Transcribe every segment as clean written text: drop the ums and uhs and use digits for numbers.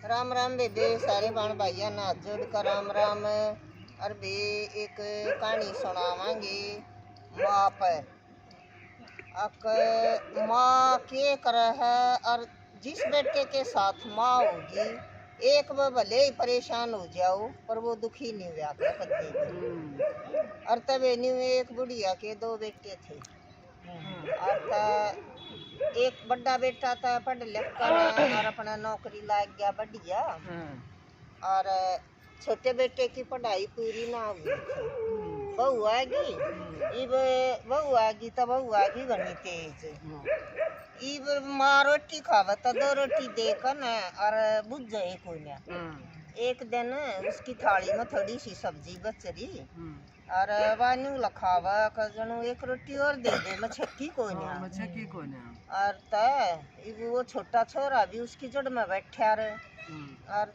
राम राम बेबे सारे बाण भाइया ना जोड़ का राम राम। और बे एक कहानी सुनावांगे माँ पर। अक माँ के करे है और जिस बेटे के साथ माँ होगी एक वो भले ही परेशान हो जाओ पर वो दुखी नहीं हुआ कभी भी। और तब एक बुढ़िया के दो बेटे थे। और एक बड़ा बेटा था पढ़ लिख कर और अपना नौकरी लाग गया बढ़िया। और छोटे बेटे की पढ़ाई पूरी ना हुई थी। बहू आएगी बहू आएगी तो बहू आएगी घनी तेज। इब माँ रोटी खावा तो दो रोटी देकर न और बुझ जाए कोई ना। एक दिन उसकी थाली में थोड़ी सी सब्जी बच रही और वानू लखावा कजनो एक रोटी और दे दे मछकी कोई ना। और वो छोटा छोरा भी उसकी जड़ में बैठा रहे। और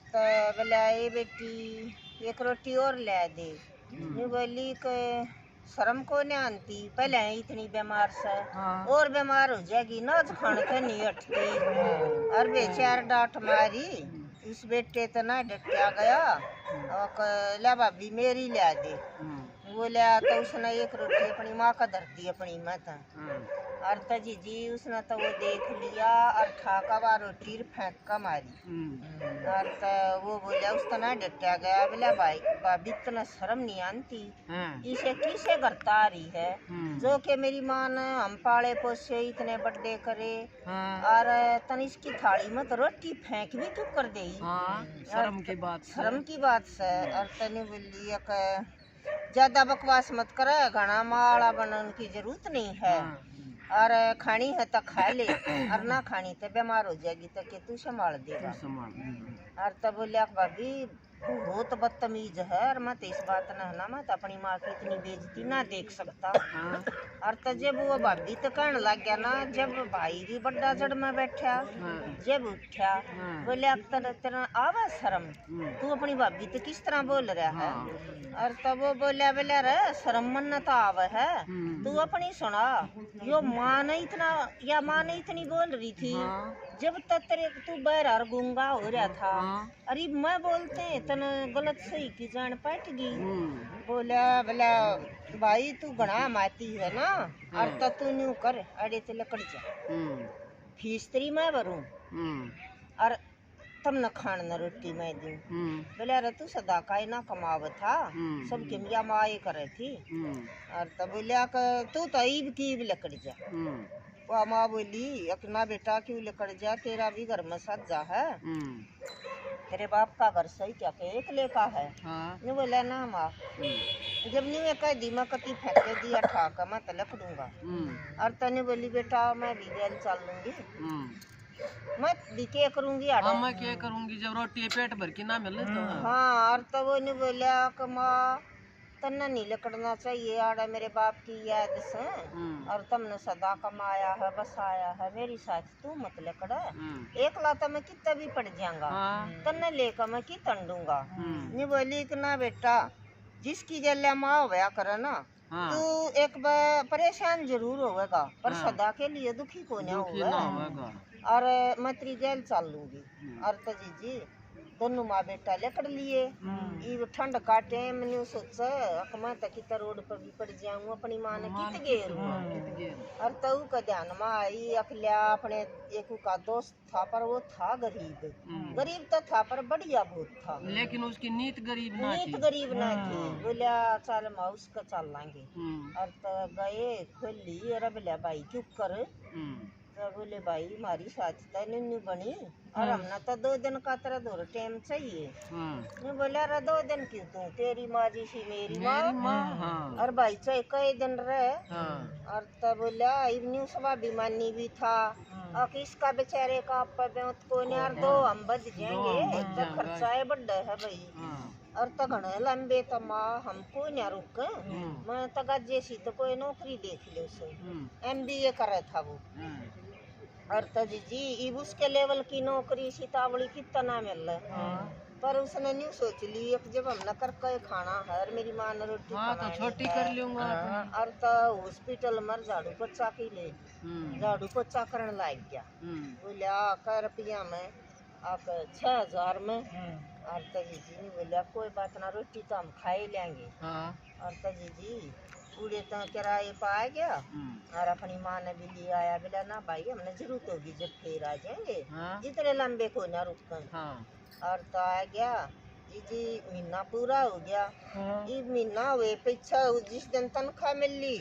बोला ए बेटी एक रोटी और ले दे। बोली के शर्म को नहीं आती पहले इतनी बीमार से और बीमार हो जाएगी ना खाने के नहीं हटती। और बेचार डांट मारी इस बेटे तो ना डटया गया और ले भाभी मेरी ले दे। वो लिया तो उसने एक रोटी अपनी माँ का धर दी अपनी माता। और जी उसने तो वो देख लिया और ठाका बा रोटी फेंक का मारी। और वो बोला उस तना डटा गया बोला भाई भाभी इतना शर्म नहीं आती इसे किसे करता आ रही है जो कि मेरी माँ ने हम पाले पोसे इतने बड़े करे। और तन इसकी थाली में तो रोटी फेंक भी क्यों कर दे। शर्म की बात से। और तने बोली ज्यादा बकवास मत करे घना माला बनने की जरूरत नहीं है। और खानी है तो खा ले और ना खानी तो बीमार हो जाएगी तो के तू संभाल देगा। और तब बोलिया भाभी बहुत बदतमीज है और मत इस बात ना मत अपनी माँ की इतनी बेइज्जती ना देख सकता। और तो जब वो भाभी तो कहने लग गया ना जब भाई भी बड़ा जड़ में बैठा जब उठा बोलिया तेरा आवा शर्म तू अपनी भाभी तो किस तरह बोल रहा है। और तब वो बोलिया बोलिया रे शर्म मन तो आवा है तू अपनी सुना यो माँ ने इतनी बोल रही थी जब तक तेरे तू बहरा गूंगा हो रहा था। अरे मैं बोलते तन गलत सही की जान पट गई। बोला बोला भाई तू घना माती है ना और तू न्यू कर अड़े ते लकड़ जा फीस तेरी मैं भरूं और तब न खान न रोटी मैं दूं। बोले अरे तू सदा का ना कमाव था सबके मिया माए करे थी। और तब बोलिया तू तो ईब की लकड़ जा। वो माँ बोली अपना बेटा क्यों लकड़ जा तेरा भी घर में सज्जा है तेरे बाप का घर सही क्या के एक लेका है। नहीं बोला ना माँ जब नहीं कह दी मैं कति फेंक दिया ठाका मैं तलक दूंगा। और तने बोली बेटा मैं भी गैल चल लूंगी मैं भी क्या करूंगी मैं क्या करूंगी जब रोटी पेट भर के ना मिले तो। हाँ और तब वो नहीं बोला कि माँ तन्ना नहीं लकड़ना चाहिए आड़ा मेरे बाप की याद से और तुमने सदा कमाया है बसाया है मेरी साथ तू मत लकड़ा एक लाता मैं कितना भी पड़ जाऊंगा तन्ने लेकर मैं की तंडूंगा। नहीं बोली कि ना बेटा जिसकी गले माँ होया करे ना तू एक बार परेशान जरूर होगा पर सदा के लिए दुखी को नहीं होगा। और मैं तेरी गैल चल लूंगी। और तो जी दोनों माँ बेटा लकड़ लिए ये ठंड काटे मैंने सोचा मैं तो कितना रोड पर भी पड़ जाऊँ अपनी माँ ने कित गेर। और तो का ध्यान में आई अखलिया अपने एक का दोस्त था पर वो था गरीब तो था पर बढ़िया बहुत था लेकिन उसकी नीत गरीब ना थी। बोलिया चल माँ उसका चल लांगे। और तो गए खोली और बोलिया भाई चुप कर तो बोले भाई हमारी साथ नहीं बनी और हमने तो 2 दिन का तेरा दौर टाइम चाहिए। मैं बोला रे 2 दिन क्यों तू तेरी माँ जी सी मेरी माँ और भाई चाहे कई दिन रहे। और तब बोला इवनी स्वाभिमानी भी था और किसका बेचारे का को यार 2 हम बच जाएंगे तो खर्चा है बड़ा है भाई। और तो घने लंबे तो माँ हमको न रुक मैं तो जैसी तो कोई नौकरी देख ले उसे MBA करे था वो। और तो जी उसके लेवल की नौकरी सीतावड़ी कितना मिल रहा पर उसने नहीं सोच ली जब हम न कर के खाना है और मेरी माँ ने रोटी तो छोटी कर लूंगा। और तो हॉस्पिटल में झाड़ू पोछा की ले झाड़ू पोछा करने लग गया। बोलिया कर रुपया में आप 6,000 में। और तो जी ने बोला कोई बात ना, रोटी तो हम खा ही लेंगे। और तो जी पूरे तो किराए पर आ गया। और अपनी माँ ने भी ले आया। बोला ना भाई हमने जरूरत होगी जब फिर आ जाएंगे, इतने लंबे को ना रुक। और तो आ गया जी महीना पूरा हो गया। ये महीना हुए पीछा जिस दिन तनख्वाह मिली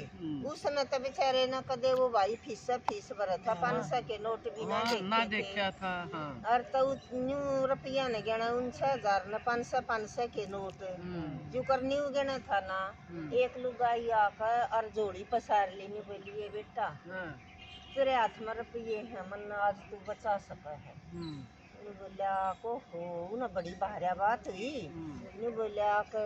उसने तो बेचारे न कदे वो भाई फीस भरा था। 500 के नोट भी ना देखा था। और तो न्यू रुपया ने गया 49,000 न 500 के नोट जो कर न्यू गया था ना। एक लुगाई आकर और जोड़ी पसार ली। नहीं बोली ये बेटा तेरे हाथ में रुपये है, मन आज तू बचा सका है। नी बोलिया को हो ना बड़ी भारिया बात हुई। नी बोलिया कि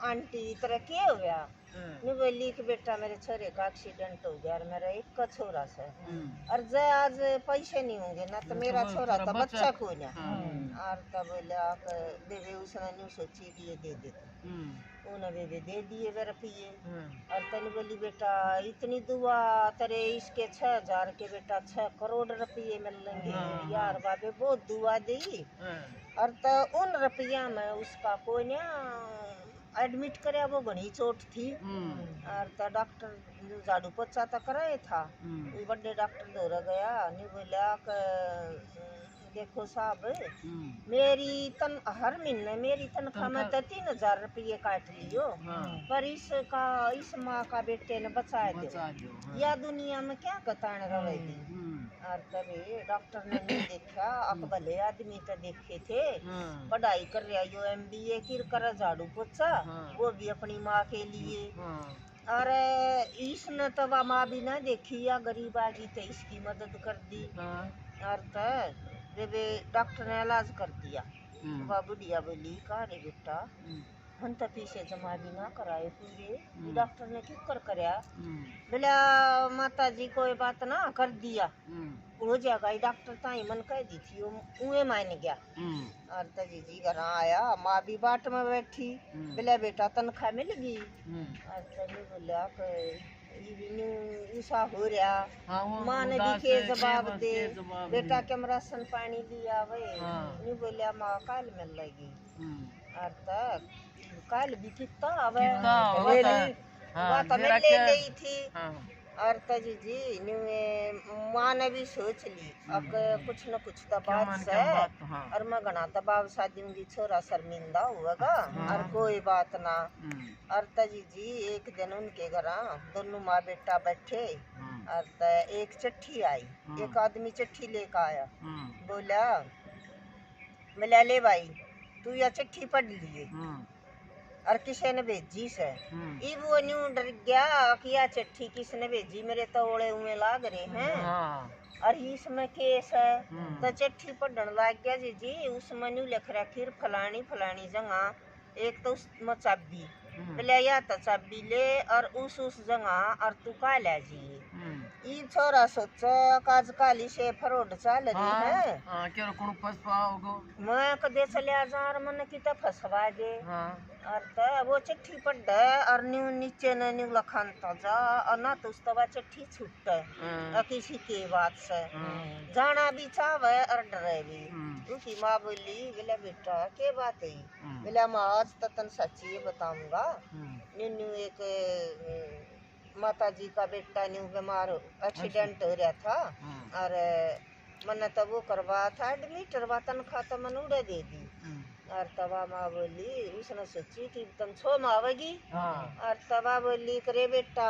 आंटी तरह क्या हो गया। नी बोली कि बेटा मेरे छोरे का एक्सीडेंट हो गया और मेरा एक का छोरा से। और जे आज पैसे नहीं होंगे ना तो मेरा छोरा तो बच्चा को ना। और तब बोलिया देवे उसने न्यू सोची कि ये दे देते। उन्हें दे दिए वे रुपये। और तनी बोली बेटा इतनी दुआ तेरे इसके 6,000 के बेटा 6 करोड़ रुपये मिलेंगे यार बाबे बहुत दुआ दी। और तो उन रुपया में उसका कोई ना एडमिट कराया, वो घनी चोट थी। और तो डॉक्टर झाड़ू पोछा तो कराया था। बड़े डॉक्टर दौरा गया। नहीं बोला देखो साहब मेरी हर महीने मेरी तनख्वाह में तो 3,000 रुपये काट लियो, पर इस माँ का बेटे ने बचा दो। या दुनिया में क्या कतान रहेगी। और तभी डॉक्टर ने नहीं देखा। अब भले आदमी तो देखे थे, पढ़ाई कर रहा यो MBA की कर झाड़ू पोछा, वो भी अपनी माँ के लिए। और इसने तो वह माँ भी ना देखी या गरीब आ गई तो इसकी मदद कर दी। और तो डॉक्टर ने इलाज कर दिया। वह बुढ़िया बोली कहा रे बेटा हम तो पीछे जमा भी ना कराए पूरे। डॉक्टर ने क्यों कराया। बोला माता जी कोई बात ना कर दिया हो जाएगा। डॉक्टर ताई मन कह दी थी उहे मान गया। और तो जी घर आया, माँ भी बाट में बैठी। बोला बेटा तनख्वाह मिल गई। और तो बोला ऐसा हो रहा। माँ ने भी के जवाब दे बेटा के राशन पानी लिया वे। नहीं बोलिया माँ कल मिल लगी। और तक कल भी कितना आवे बात हमें ले गई थी। और तजी जी माँ ने भी सोच ली अब कुछ न कुछ दबाव से। और मैं घना दबाव सा दूंगी छोरा शर्मिंदा होगा और कोई बात ना। और तजी जी एक दिन उनके घर दोनों माँ बेटा बैठे। और एक चिट्ठी आई, एक आदमी चिट्ठी लेकर आया। बोला ले भाई तू यह चिट्ठी पढ़ लिए और किसी ने भेजी से। वो न्यू डर गया कि यह चिट्ठी किसने भेजी, मेरे तो ओले हुए लाग रहे हैं। और इसमें केस है तो चिट्ठी पढ़ने लग गया जी उसमें न्यू लिख रखी फलानी फलानी जगह एक तो उसमें चाबी। बोले या तो चाबी ले और उस जगह और तू का ले जी। ये छोरा सोचा काज काली से फरोड चल रही है। मैं कदे चले आजार मन की तो फसवा दे। और तो वो चिट्ठी पढ़ दे और नीचे ने न्यू लखान जा और ना तो उसका चिट्ठी छूट किसी के बात से जाना भी चाहे और डरे भी। उनकी माँ बोली बोला बेटा क्या बात है। बोला माँ आज तो तन सच्ची बताऊंगा। न्यू एक माता जी का बेटा न्यू बीमार एक्सीडेंट हो रहा था और मैंने तो वो करवा था एडमिट करवा तनख्वाह तो मैंने उड़े दे दी। और तवा माँ बोली उसने सोची कि तुम 6 माँ आवेगी। और तवा बोली करे बेटा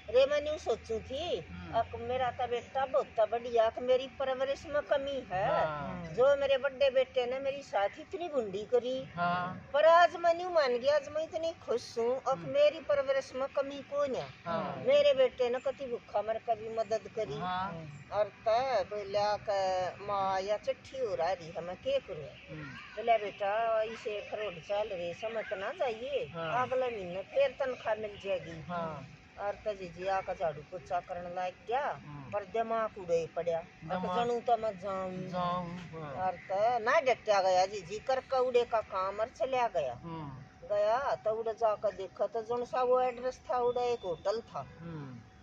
रे मैंने सोचू थी अब मेरा तो बेटा बहुत बढ़िया मेरी परवरिश में कमी है। जो मेरे बड़े बेटे ने मेरी साथ इतनी बुंडी करी पर आज मैंने मान गया। आज मैं इतनी खुश हूँ अब मेरी परवरिश में कमी कौन है। मेरे बेटे ने कति भूखा मर कभी मदद करी। और बोलिया माँ या चिट्ठी हो रही है मैं क्या करूँ। बोला बेटा इसे फरोड चल रही समझ ना जाइए अगले महीने फिर तनख्वाह मिल जाएगी। और जी आका झाड़ू पोछा करने लग गया पर दिमाग उड़े पड़ा जनू तो मैं जाऊं। और ना डटा गया जी कर उड़े का काम और चलिया गया तो उड़े जाकर देखा तो जन सा वो एड्रेस था उड़े एक होटल था।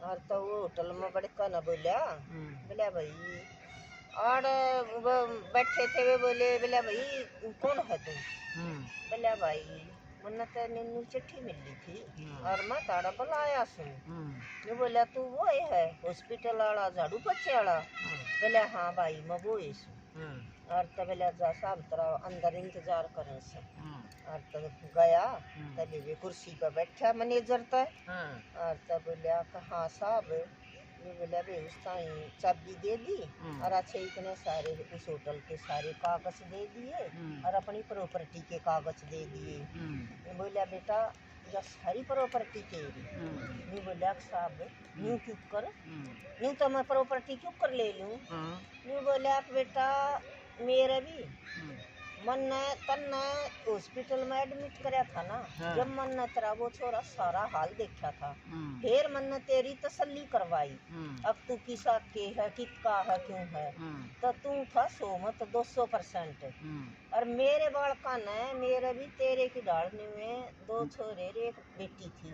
और तो वो होटल में बड़का न बोला भाई और वो बैठे थे, वे बोले बोला भाई कौन है तुम? बोला भाई मन्ना तो निन्नू चिट्ठी मिली थी और मैं ताड़ा बुलाया सू। ये बोला तू वो है हॉस्पिटल वाला झाड़ू पोछे वाला? बोला हाँ भाई मैं वो सू। और तब बोला जा साहब तेरा अंदर इंतजार करे से। और तब गया तभी वे कुर्सी पर बैठा मैनेजर तक। और तब बोला हाँ साहब, ये बोला भाई उसका चाबी दे दी और अच्छे इतने सारे उस होटल के सारे कागज दे दिए और अपनी प्रॉपर्टी के कागज दे दिए। ये बोला बेटा या सारी प्रॉपर्टी तेरी? नहीं बोला साहब न्यू क्यों कर, न्यू तो मैं प्रॉपर्टी क्यों कर ले लूँ? नहीं बोला बेटा मेरा भी मन ने तन हॉस्पिटल में एडमिट कराया था ना, जब मन ने तेरा वो छोरा सारा हाल देखा था, फिर मन ने तेरी तसल्ली करवाई। अब तू किसा के है किसका है क्यों है, तो तू था सोमत 200%। और मेरे बालका ने मेरे भी तेरे की डालने में 2 छोरे एक बेटी थी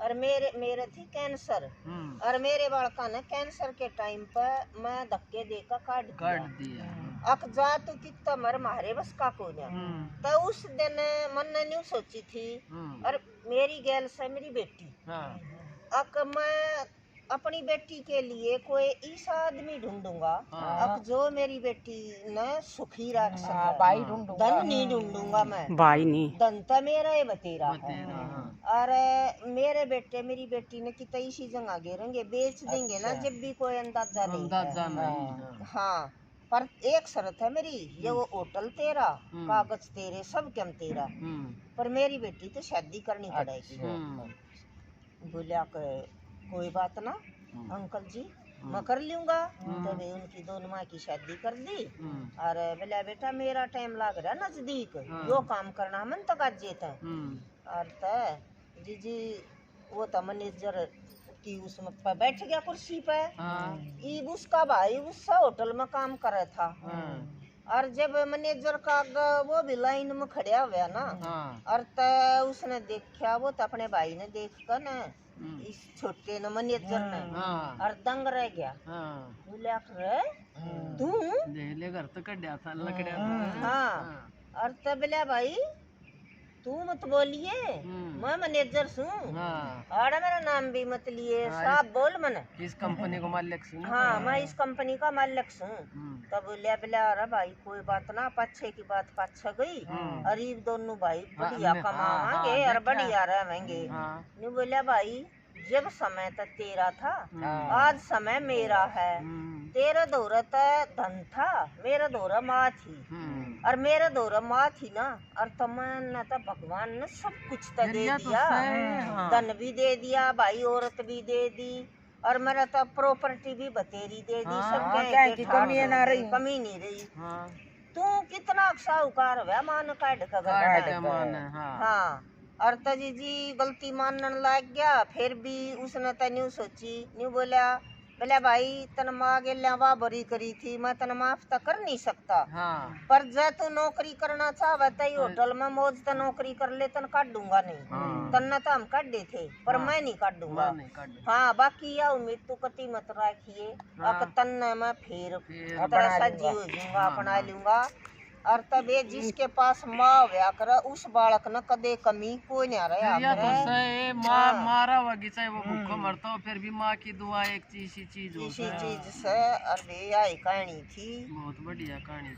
और मेरे थी कैंसर। और मेरे बालका ने कैंसर के टाइम पर मैं धक्के देकर काट दिया। अक जा तू कितना मर मारे बस का को ना। तो उस दिन मन ने न्यू सोची थी और मेरी गैल से मेरी बेटी अक मैं अपनी बेटी के लिए कोई ऐसा आदमी ढूंढूंगा अब जो मेरी बेटी ने सुखी रख सके। भाई ढूंढूंगा, धन नहीं ढूंढूंगा मैं, भाई नहीं, धन तो मेरा है बतेरा है। और मेरे बेटे मेरी बेटी ने कितना इसी जगह गिरेंगे बेच देंगे ना जब भी कोई अंदाजा नहीं। हाँ पर एक शर्त है मेरी, ये वो होटल तेरा कागज तेरे सब क्या तेरा, पर मेरी बेटी तो शादी करनी पड़ेगी। बोला कोई बात ना अंकल जी मैं कर लूंगा। तो वे उनकी दोनों माँ की शादी कर दी। और बोला बेटा मेरा टाइम लग रहा नजदीक, यो काम करना मन तक आज जेता। और जी वो तो मैनेजर की उसमें बैठ गया कुर्सी पे। उसका भाई उस होटल में काम कर रहा था। और जब मैनेजर का वो भी लाइन में खड़ा हुआ ना, और तो उसने देखा वो तो अपने भाई ने देख कर ना इस छोटे ने मैनेजर ने और दंग रह गया। बोला तू घर तो कड्या था लकड़िया। हाँ और तब बोला भाई तू मत बोलिए मैं मैनेजर हूँ और मेरा नाम भी मत लिए साहब बोल मन इस कंपनी को मालिक हूँ। हाँ मैं इस कंपनी का मालिक हूँ। तब बोलिया बोला अरे भाई कोई बात ना पच्छे की बात पछ गई और ये दोनों भाई बढ़िया कमाएंगे और बढ़िया रहेंगे। नहीं बोलिया भाई जब समय तक तेरा था आज समय मेरा है, तेरा दौरा धन था मेरा दौरा माँ थी और मेरा दौरा माँ थी ना। और तमन्ना तो भगवान ने सब कुछ तो दे दिया, धन भी दे दिया भाई औरत भी दे दी और मेरा तो प्रॉपर्टी भी बतेरी दे दी। सब कमी नहीं रही। तू कितना साहूकार हुआ मान काट का। हाँ और तजी जी गलती मानने लग गया। फिर भी उसने तो न्यू सोची न्यू बोला भाई तन माँ गेल्या बरी करी थी मैं तन माफ तो कर नहीं सकता। पर जब तू नौकरी करना चाहता तो होटल में मौज तो नौकरी कर ले तन काट दूंगा नहीं। तन्ना तो हम काट दे थे पर मैं नहीं काट दूंगा। हाँ बाकी या उम्मीद तू कती मत रखिए अब तन्ना मैं फिर सजी हो जाऊंगा अपना लूंगा। और तब ये जिसके पास माँ व्या कर उस बालक न कदे कमी कोई नहीं रहा। मारा बगीचा वो भूखा मरता हो फिर भी माँ की दुआ एक चीज से। और ये कहानी थी, बहुत बढ़िया कहानी थी।